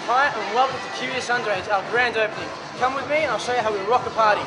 Hi and welcome to Curious Underage, our grand opening. Come with me and I'll show you how we rock a party.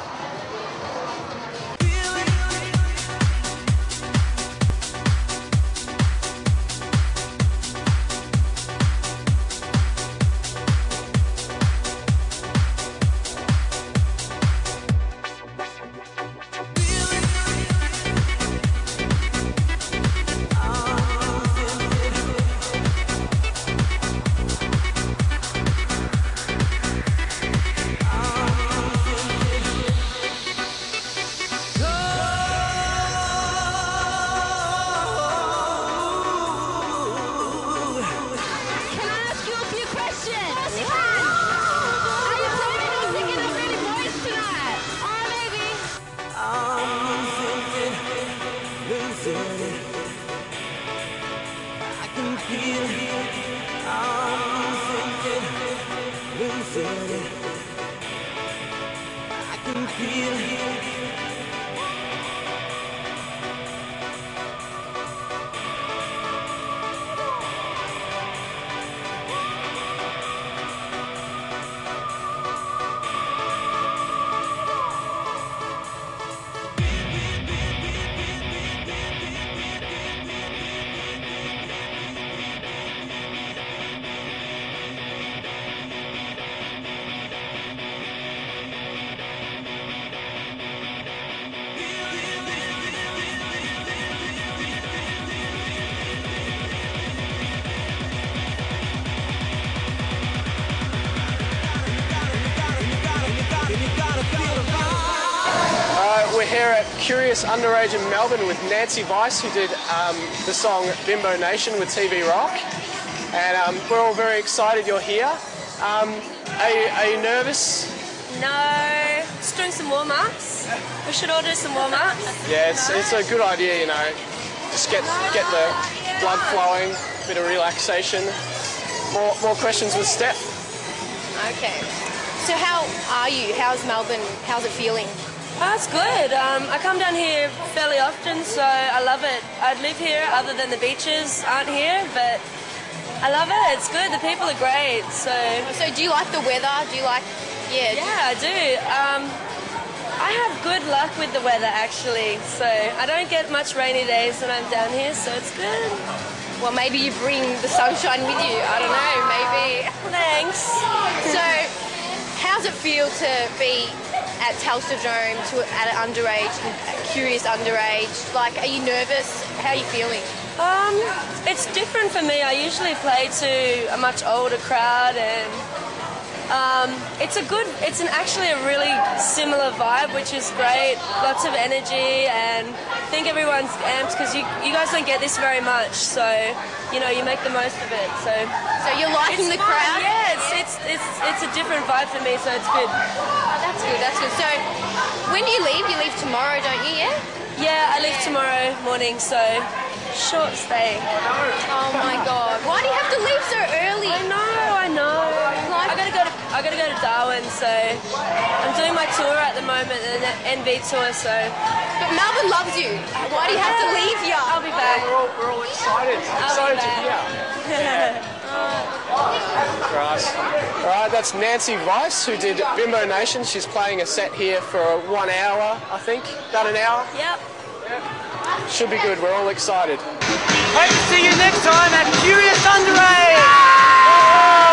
We're here at Curious Underage in Melbourne with Nancy Weiss, who did the song Bimbo Nation with TV Rock. And we're all very excited you're here. Are you nervous? No, just doing some warm-ups. We should all do some warm-ups. Yeah, it's a good idea, you know. Just get the blood flowing, a bit of relaxation. More questions with Steph. Okay. So how are you? How's Melbourne? How's it feeling? Oh, it's good. I come down here fairly often, so I love it. I'd live here other than the beaches aren't here, but I love it. It's good. The people are great. So do you like the weather? Do you like? Yeah. Yeah, I do. I have good luck with the weather actually. So I don't get much rainy days when I'm down here, so it's good. Well, maybe you bring the sunshine with you. I don't know. Maybe. Thanks. So, how's it feel to be at Telstra Dome, at an underage, Curious Underage? Like, are you nervous? How are you feeling? It's different for me. I usually play to a much older crowd, and it's actually a really similar vibe, which is great. Lots of energy, and I think everyone's amped because you guys don't get this very much, so you know you make the most of it. So you're liking the crowd? Yeah, it's a different vibe for me, so it's good. That's good. That's good. So when do you leave? You leave tomorrow, don't you? Yeah. Yeah, I leave tomorrow morning, so short stay. Oh my God! Why do you have to leave so early? I know. I gotta go to Darwin, so I'm doing my tour at the moment, an NV tour. So. But Melbourne loves you. Why do you have to leave here? I'll be back. We're all excited. Excited to hear. Alright, that's Nancy Weiss, who did Bimbo Nation. She's playing a set here for 1 hour, I think. About an hour? Yep. Should be good. We're all excited. Hope to see you next time at Curious Underage!